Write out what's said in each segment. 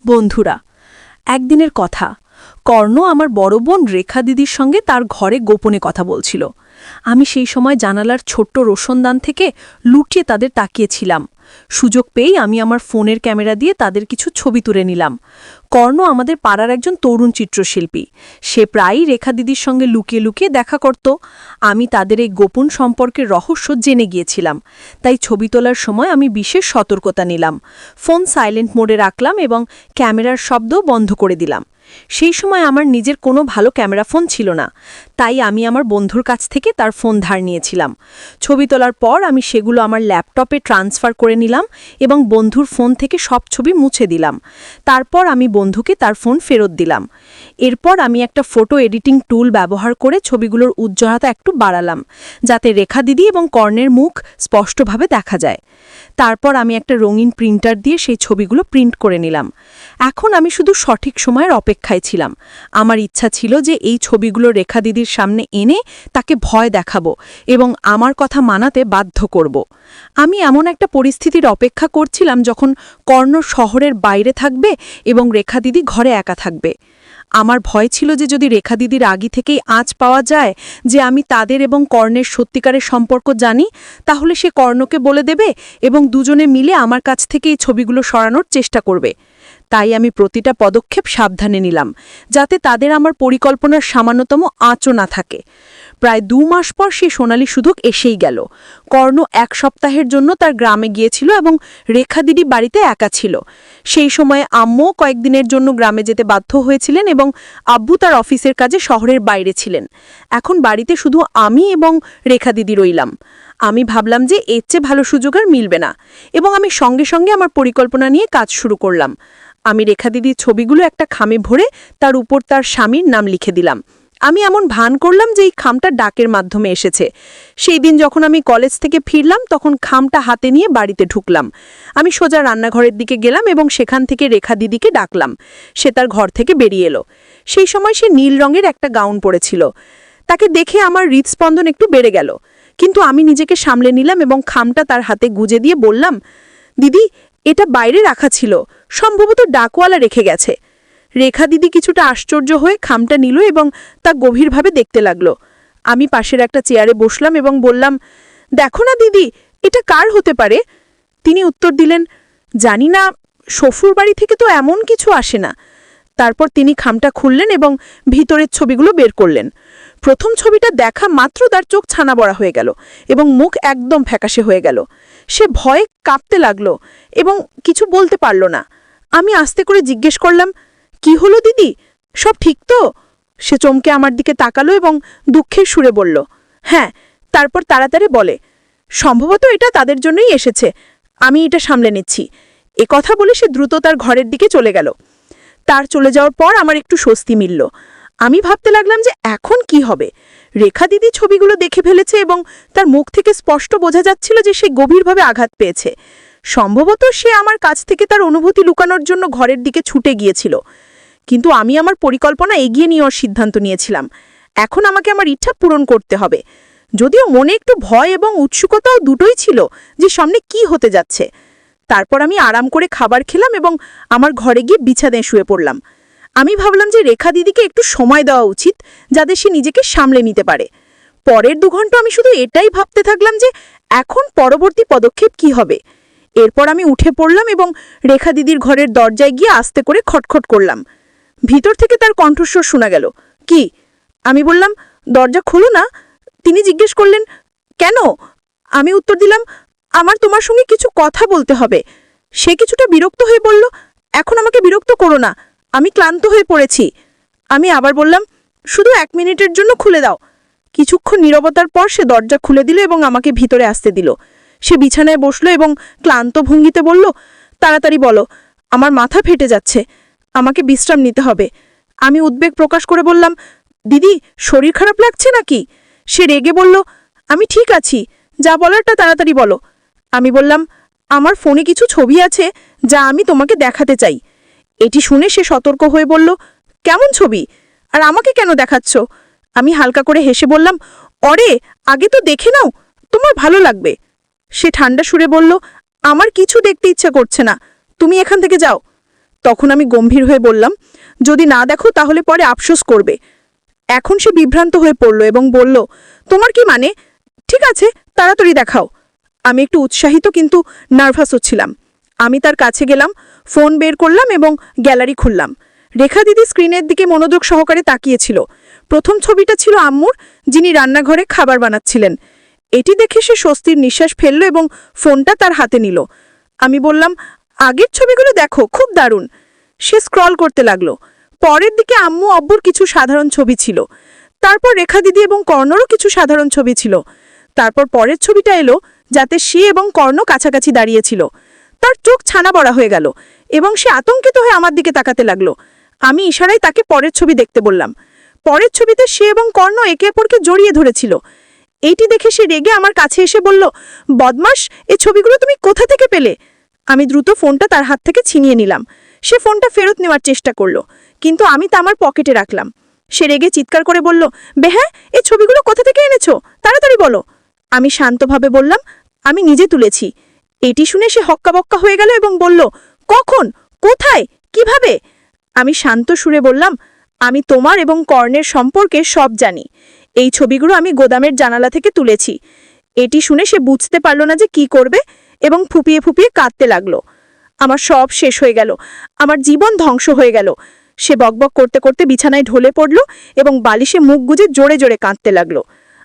বন্ধুরা, একদিনের কথা। কর্ণ আমার বড় বোন রেখা দিদির সঙ্গে তার ঘরে গোপনে কথা বলছিল। আমি সেই সময় জানালার ছোট্ট রোশনদান থেকে লুটিয়ে তাদের তাকিয়েছিলাম। সুযোগ পেয়েই আমি আমার ফোনের ক্যামেরা দিয়ে তাদের কিছু ছবি তুলে নিলাম। কর্ণ আমাদের পাড়ার একজন তরুণ চিত্রশিল্পী। সে প্রায়ই রেখা দিদির সঙ্গে লুকিয়ে লুকিয়ে দেখা করত। আমি তাদের এই গোপন সম্পর্কের রহস্য জেনে গিয়েছিলাম, তাই ছবি তোলার সময় আমি বিশেষ সতর্কতা নিলাম। ফোন সাইলেন্ট মোডে রাখলাম এবং ক্যামেরার শব্দ বন্ধ করে দিলাম। সেই সময় আমার নিজের কোনো ভালো ক্যামেরা ফোন ছিল না, তাই আমি আমার বন্ধুর কাছ থেকে তার ফোন ধার নিয়েছিলাম। ছবি তোলার পর আমি সেগুলো আমার ল্যাপটপে ট্রান্সফার করে নিলাম এবং বন্ধুর ফোন থেকে সব ছবি মুছে দিলাম। তারপর আমি বন্ধুকে তার ফোন ফেরত দিলাম। এরপর আমি একটা ফটো এডিটিং টুল ব্যবহার করে ছবিগুলোর উজ্জ্বলতা একটু বাড়ালাম, যাতে রেখা দিদি এবং কর্ণের মুখ স্পষ্টভাবে দেখা যায়। তারপর আমি একটা রঙিন প্রিন্টার দিয়ে সেই ছবিগুলো প্রিন্ট করে নিলাম। এখন আমি শুধু সঠিক সময়ের অপেক্ষায় ছিলাম। আমার ইচ্ছা ছিল যে এই ছবিগুলো রেখা দিদির সামনে এনে তাকে ভয় দেখাবো এবং আমার কথা মানাতে বাধ্য করব। আমি এমন একটা পরিস্থিতির অপেক্ষা করছিলাম যখন কর্ণ শহরের বাইরে থাকবে এবং রেখা দিদি ঘরে একা থাকবে। আমার ভয় ছিল যে যদি রেখা দিদির আগে থেকেই আঁচ পাওয়া যায় যে আমি তাদের এবং কর্ণের সত্যিকারের সম্পর্ক জানি, তাহলে সে কর্ণকে বলে দেবে এবং দুজনে মিলে আমার কাছ থেকে এই ছবিগুলো সরানোর চেষ্টা করবে। তাই আমি প্রতিটা পদক্ষেপ সাবধানে নিলাম, যাতে তাদের আমার পরিকল্পনার সামান্যতম আঁচও না থাকে। প্রায় 2 মাস পর সেই সোনালী সুযোগ এসেই গেল। কর্ণ 1 সপ্তাহের জন্য তার গ্রামে গিয়েছিল এবং রেখা দিদি বাড়িতে একা ছিল। সেই সময়ে আম্মু কয়েকদিনের জন্য গ্রামে যেতে বাধ্য হয়েছিলেন এবং আব্বু তার অফিসের কাজে শহরের বাইরে ছিলেন। এখন বাড়িতে শুধু আমি এবং রেখা দিদি রইলাম। আমি ভাবলাম যে এর চেয়ে ভালো সুযোগ আর মিলবে না, এবং আমি সঙ্গে সঙ্গে আমার পরিকল্পনা নিয়ে কাজ শুরু করলাম। আমি রেখা দিদির ছবিগুলো একটা খামে ভরে তার উপর তার স্বামীর নাম লিখে দিলাম। আমি এমন ভান করলাম যে এই খামটা ডাকের মাধ্যমে এসেছে। সেই দিন যখন আমি কলেজ থেকে ফিরলাম তখন খামটা হাতে নিয়ে বাড়িতে ঢুকলাম। আমি সোজা রান্নাঘরের দিকে গেলাম এবং সেখান থেকে রেখা দিদিকে ডাকলাম। সে তার ঘর থেকে বেরিয়ে এলো। সেই সময় সে নীল রঙের একটা গাউন পরেছিল। তাকে দেখে আমার হৃদস্পন্দন একটু বেড়ে গেল, কিন্তু আমি নিজেকে সামলে নিলাম এবং খামটা তার হাতে গুজে দিয়ে বললাম, দিদি, এটা বাইরে রাখা ছিল, সম্ভবত ডাকওয়ালা রেখে গেছে। রেখা দিদি কিছুটা আশ্চর্য হয়ে খামটা নিল এবং তা গভীরভাবে দেখতে লাগলো। আমি পাশের একটা চেয়ারে বসলাম এবং বললাম, দেখো না দিদি, এটা কার হতে পারে? তিনি উত্তর দিলেন, জানি না, শ্বশুর বাড়ি থেকে তো এমন কিছু আসে না। তারপর তিনি খামটা খুললেন এবং ভিতরের ছবিগুলো বের করলেন। প্রথম ছবিটা দেখা মাত্র তার চোখ ছানা বড়া হয়ে গেল এবং মুখ একদম ফ্যাকাশে হয়ে গেল। সে ভয়ে কাঁপতে লাগলো এবং কিছু বলতে পারল না। আমি আস্তে করে জিজ্ঞেস করলাম, কি হলো দিদি, সব ঠিক তো? সে চমকে আমার দিকে তাকালো এবং দুঃখের সুরে বলল, হ্যাঁ। তারপর তাড়াতাড়ি বলে, সম্ভবত এটা তাদের জন্যই এসেছে, আমি এটা সামলে নিচ্ছি। কথা বলে সে দ্রুত তার ঘরের দিকে চলে গেল। তার চলে যাওয়ার পর আমার একটু স্বস্তি মিলল। আমি ভাবতে লাগলাম যে এখন কি হবে। রেখা দিদি ছবিগুলো দেখে ফেলেছে এবং তার মুখ থেকে স্পষ্ট বোঝা যাচ্ছিল যে সে গভীরভাবে আঘাত পেয়েছে। সম্ভবত সে আমার কাছ থেকে তার অনুভূতি লুকানোর জন্য ঘরের দিকে ছুটে গিয়েছিল। কিন্তু আমি আমার পরিকল্পনা এগিয়ে নেওয়ার সিদ্ধান্ত নিয়েছিলাম। এখন আমাকে আমার ইচ্ছা পূরণ করতে হবে। যদিও মনে একটু ভয় এবং উৎসুকতাও দুটোই ছিল যে সামনে কি হতে যাচ্ছে। তারপর আমি আরাম করে খাবার খেলাম এবং আমার ঘরে গিয়ে বিছানায় শুয়ে পড়লাম। আমি ভাবলাম যে রেখা দিদিকে একটু সময় দেওয়া উচিত, যাতে সে নিজেকে সামলে নিতে পারে। পরের 2 ঘন্টা আমি শুধু এটাই ভাবতে থাকলাম যে এখন পরবর্তী পদক্ষেপ কি হবে। এরপর আমি উঠে পড়লাম এবং রেখা দিদির ঘরের দরজায় গিয়ে আস্তে করে খটখট করলাম। ভিতর থেকে তার কণ্ঠস্বর শোনা গেল, কি? আমি বললাম, দরজা খোলো না। তিনি জিজ্ঞেস করলেন, কেন? আমি উত্তর দিলাম, আমার তোমার সঙ্গে কিছু কথা বলতে হবে। সে কিছুটা বিরক্ত হয়ে বলল, এখন আমাকে বিরক্ত করো না, আমি ক্লান্ত হয়ে পড়েছি। আমি আবার বললাম, শুধু 1 মিনিটের জন্য খুলে দাও। কিছুক্ষণ নীরবতার পর সে দরজা খুলে দিল এবং আমাকে ভিতরে আসতে দিল। সে বিছানায় বসলো এবং ক্লান্ত ভঙ্গিতে বলল, তাড়াতাড়ি বলো, আমার মাথা ফেটে যাচ্ছে, আমাকে বিশ্রাম নিতে হবে। আমি উদ্বেগ প্রকাশ করে বললাম, দিদি, শরীর খারাপ লাগছে নাকি? সে রেগে বলল, আমি ঠিক আছি, যা বলারটা তাড়াতাড়ি বলো। আমি বললাম, আমার ফোনে কিছু ছবি আছে যা আমি তোমাকে দেখাতে চাই। এটি শুনে সে সতর্ক হয়ে বলল, কেমন ছবি, আর আমাকে কেন দেখাচ্ছ? আমি হালকা করে হেসে বললাম, অরে, আগে তো দেখে নাও, তোমার ভালো লাগবে। সে ঠান্ডা সুরে বলল, আমার কিছু দেখতে ইচ্ছা করছে না, তুমি এখান থেকে যাও। তখন আমি গম্ভীর হয়ে বললাম, যদি না দেখো তাহলে পরে আফসোস করবে। এখন সে বিভ্রান্ত হয়ে পড়ল এবং বলল, তোমার কি মানে? ঠিক আছে, তাড়াতাড়ি দেখাও। আমি একটু উৎসাহিত কিন্তু নার্ভাস হচ্ছিলাম। আমি তার কাছে গেলাম, ফোন বের করলাম এবং গ্যালারি খুললাম। রেখা দিদি স্ক্রিনের দিকে মনোযোগ সহকারে তাকিয়েছিল। প্রথম ছবিটা ছিল আম্মুর, যিনি রান্নাঘরে খাবার বানাচ্ছিলেন। এটি দেখে সে স্বস্তির নিঃশ্বাস ফেলল এবং ফোনটা তার হাতে নিল। আমি বললাম, আগের ছবিগুলো দেখো, খুব দারুণ। সে স্ক্রল করতে লাগলো। পরের দিকে আম্মু আব্বুর কিছু সাধারণ ছবি ছিল। তারপর রেখা দিদি এবং কর্ণরও কিছু সাধারণ ছবি ছিল। তারপর পরের ছবিটা এলো, যাতে সে এবং কর্ণ কাছাকাছি দাঁড়িয়েছিল। তার চোখ ছানা বড়া হয়ে গেল এবং সে আতঙ্কিত হয়ে আমার দিকে তাকাতে লাগলো। আমি ইশারায় তাকে পরের ছবি দেখতে বললাম। পরের ছবিতে সে এবং কর্ণ একে অপরকে জড়িয়ে ধরেছিল। এইটি দেখে সে রেগে আমার কাছে এসে বলল, বদমাস, এই ছবিগুলো তুমি কোথা থেকে পেলে? আমি দ্রুত ফোনটা তার হাত থেকে ছিনিয়ে নিলাম। সে ফোনটা ফেরত নেওয়ার চেষ্টা করলো, কিন্তু আমি তা আমার পকেটে রাখলাম। সে রেগে চিৎকার করে বলল, বেহ্যাঁ, এই ছবিগুলো কোথা থেকে এনেছো? তাড়াতাড়ি বলো। আমি শান্তভাবে বললাম, আমি নিজে তুলেছি। এটি শুনে সে হক্কাবক্কা হয়ে গেল এবং বলল, কখন, কোথায়, কিভাবে? আমি শান্ত সুরে বললাম, আমি তোমার এবং কর্ণের সম্পর্কে সব জানি। এই ছবিগুলো আমি গোদামের জানালা থেকে তুলেছি। এটি শুনে সে বুঝতে পারল না যে কি করবে এবং ফুপিয়ে ফুপিয়ে কাঁদতে লাগলো। আমার সব শেষ হয়ে গেল, আমার জীবন ধ্বংস হয়ে গেল। সে বকবক করতে করতে বিছানায় ঢলে পড়ল এবং বালিশে মুখ গুজে জোরে জোরে কাঁদতে লাগলো।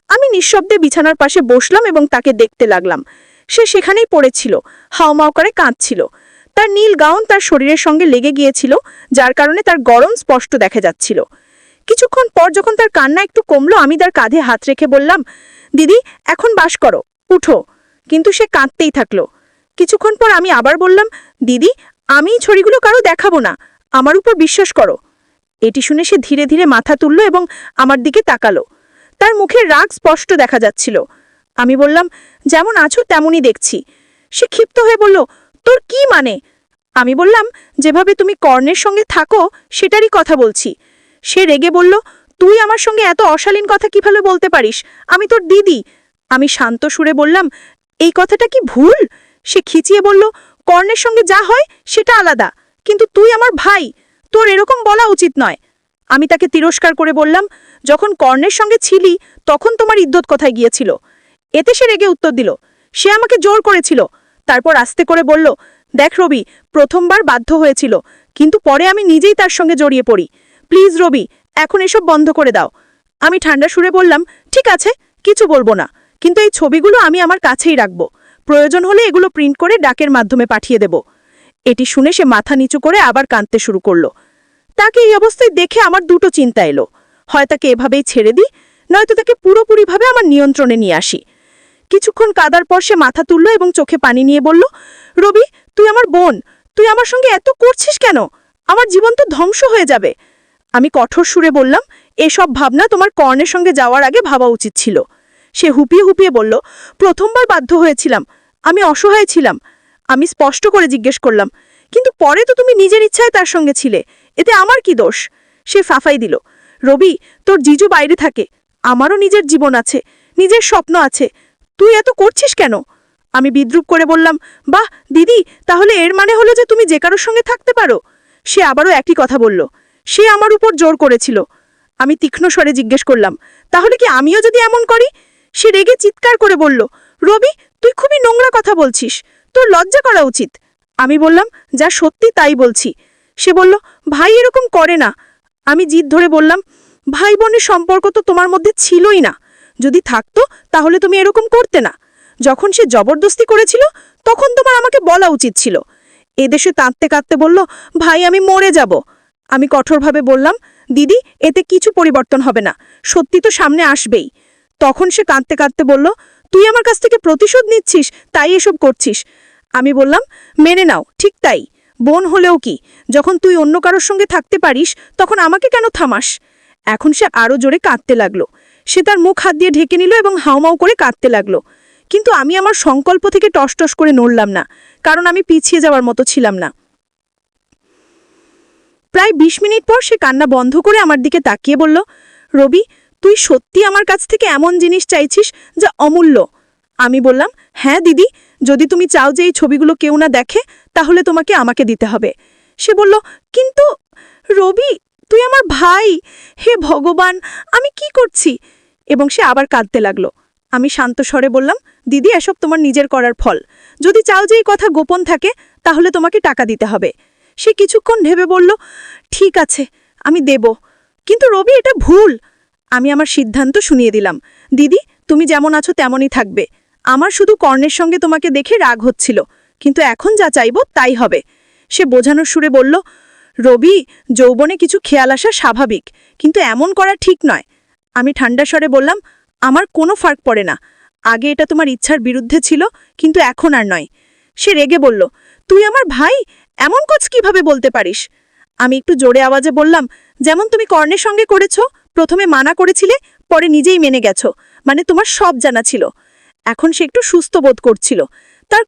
আমি নিঃশব্দে বিছানার পাশে বসলাম এবং তাকে দেখতে লাগলাম। সে সেখানেই পড়েছিল, হাওমাও করে কাঁদছিল। তার নীল গাউন তার শরীরের সঙ্গে লেগে গিয়েছিল, যার কারণে তার গরম স্পষ্ট দেখা যাচ্ছিল। কিছুক্ষণ পর যখন তার কান্না একটু কমলো, আমি তার কাঁধে হাত রেখে বললাম, দিদি, এখন বাস করো, উঠো। কিন্তু সে কাঁদতেই থাকলো। কিছুক্ষণ পর আমি আবার বললাম, দিদি, আমি এই ছড়িগুলো কারো দেখাবো না, আমার উপর বিশ্বাস করো। এটি শুনে সে ধীরে ধীরে মাথা তুলল এবং আমার দিকে তাকালো। তার মুখের রাগ স্পষ্ট দেখা যাচ্ছিল। আমি বললাম, যেমন আছো তেমনই দেখছি। সে ক্ষিপ্ত হয়ে বলল, তোর কি মানে? আমি বললাম, যেভাবে তুমি কর্ণের সঙ্গে থাকো সেটারই কথা বলছি। সে রেগে বলল, তুই আমার সঙ্গে এত অশালীন কথা কিভাবে বলতে পারিস? আমি তোর দিদি। আমি শান্ত সুরে বললাম, এই কথাটা কি ভুল? সে খিচিয়ে বলল, কর্ণের সঙ্গে যা হয় সেটা আলাদা, কিন্তু তুই আমার ভাই, তোর এরকম বলা উচিত নয়। আমি তাকে তিরস্কার করে বললাম, যখন কর্ণের সঙ্গে ছিলি তখন তোমার ইদ্যত কোথায় গিয়েছিল? এতে সে রেগে উত্তর দিল, সে আমাকে জোর করেছিল। তারপর আস্তে করে বলল, দেখ রবি, প্রথমবার বাধ্য হয়েছিল, কিন্তু পরে আমি নিজেই তার সঙ্গে জড়িয়ে পড়ি। প্লিজ রবি, এখন এসব বন্ধ করে দাও। আমি ঠান্ডা সুরে বললাম, ঠিক আছে, কিছু বলবো না, কিন্তু এই ছবিগুলো আমি আমার কাছেই রাখব। প্রয়োজন হলে এগুলো প্রিন্ট করে ডাকের মাধ্যমে পাঠিয়ে দেব। এটি শুনে সে মাথা নিচু করে আবার কাঁদতে শুরু করলো। তাকে এই অবস্থায় দেখে আমার দুটো চিন্তা এলো, হয় তাকে এভাবেই ছেড়ে দিই, নয়তো তাকে পুরোপুরিভাবে আমার নিয়ন্ত্রণে নিয়ে আসি। কিছুক্ষণ কাদার পর সে মাথা তুলল এবং চোখে পানি নিয়ে বলল, রবি, তুই আমার বোন, তুই আমার সঙ্গে এত করছিস কেন? আমার জীবন তো ধ্বংস হয়ে যাবে। আমি কঠোর সুরে বললাম, এসব ভাবনা তোমার কর্ণের সঙ্গে যাওয়ার আগে ভাবা উচিত ছিল। সে হুপিয়ে হুপিয়ে বলল, প্রথমবার বাধ্য হয়েছিলাম, আমি অসহায় ছিলাম। আমি স্পষ্ট করে জিজ্ঞেস করলাম, কিন্তু পরে তো তুমি নিজের ইচ্ছায় তার সঙ্গে ছিলে, এতে আমার কি দোষ? সে ফাফাই দিল, রবি, তোর জিজু বাইরে থাকে, আমারও নিজের জীবন আছে, নিজের স্বপ্ন আছে, তুই এত করছিস কেন? আমি বিদ্রুপ করে বললাম, বাহ দিদি, তাহলে এর মানে হলো যে তুমি যে কারোর সঙ্গে থাকতে পারো? সে আবারও একই কথা বলল, সে আমার উপর জোর করেছিল। আমি তীক্ষ্ণ স্বরে জিজ্ঞেস করলাম, তাহলে কি আমিও যদি এমন করি? সে রেগে চিৎকার করে বলল, রবি, তুই খুবই নোংরা কথা বলছিস, তোর লজ্জা করা উচিত। আমি বললাম, যা সত্যি তাই বলছি। সে বলল, ভাই এরকম করে না। আমি জিদ ধরে বললাম, ভাই বোনের সম্পর্ক তো তোমার মধ্যে ছিলই না, যদি থাকতো তাহলে তুমি এরকম করতে না। যখন সে জবরদস্তি করেছিল তখন তোমার আমাকে বলা উচিত ছিল। এদেশে কাঁদতে কাঁদতে বলল, ভাই আমি মরে যাব। আমি কঠোরভাবে বললাম, দিদি, এতে কিছু পরিবর্তন হবে না, সত্যি তো সামনে আসবেই। তখন সে কাঁদতে কাঁদতে বলল, তুই আমার কাছ থেকে প্রতিশোধ নিচ্ছিস, তাই এসব করছিস। আমি বললাম, মেনে নাও, ঠিক তাই, বোন হলেও কি, যখন তুই অন্য কারোর সঙ্গে থাকতে পারিস তখন আমাকে কেন থামাস? এখন সে আরো জোরে কাঁদতে লাগলো। সে তার মুখ হাত দিয়ে ঢেকে নিল এবং হাউমাউ করে কাঁদতে লাগলো। কিন্তু আমি আমার সংকল্প থেকে টসটস করে নড়লাম না, কারণ আমি পিছিয়ে যাওয়ার মতো ছিলাম না। প্রায় ২০ মিনিট পর সে কান্না বন্ধ করে আমার দিকে তাকিয়ে বলল, রবি, তুই সত্যি আমার কাছ থেকে এমন জিনিস চাইছিস যা অমূল্য? আমি বললাম, হ্যাঁ দিদি, যদি তুমি চাও যে এই ছবিগুলো কেউ না দেখে তাহলে তোমাকে আমাকে দিতে হবে। সে বলল, কিন্তু রবি, তুই আমার ভাই। হে ভগবান, আমি কি করছি? এবং সে আবার কাঁদতে লাগলো। আমি শান্ত স্বরে বললাম, দিদি, এসব তোমার নিজের করার ফল। যদি চাও যে এই কথা গোপন থাকে, তাহলে তোমাকে টাকা দিতে হবে। সে কিছুক্ষণ ভেবে বলল, ঠিক আছে, আমি দেব। কিন্তু রবি, এটা ভুল। আমি আমার সিদ্ধান্ত শুনিয়ে দিলাম। দিদি, তুমি যেমন আছো তেমনই থাকবে। আমার শুধু কর্ণের সঙ্গে তোমাকে দেখে রাগ হচ্ছিল, কিন্তু এখন যা চাইব তাই হবে। সে বোঝানোর সুরে বলল, রবি, যৌবনে কিছু খেয়াল আসা স্বাভাবিক, কিন্তু এমন করা ঠিক নয়। আমি ঠান্ডা স্বরে বললাম, আমার কোনো ফার্ক পড়ে না। আগে এটা তোমার ইচ্ছার বিরুদ্ধে ছিল, কিন্তু এখন আর নয়। সে রেগে বলল, তুই আমার ভাই, এমন কাজ কিভাবে বলতে পারিস? আমি একটু জোরে আওয়াজে বললাম, যেমন তুমি কর্ণের সঙ্গে করেছো। প্রথমে মানা করেছিলে, পরে নিজেই মেনে গেছো। মানে তোমার সব জানা ছিল। এখন সে একটু সুস্থ বোধ করছিল। তার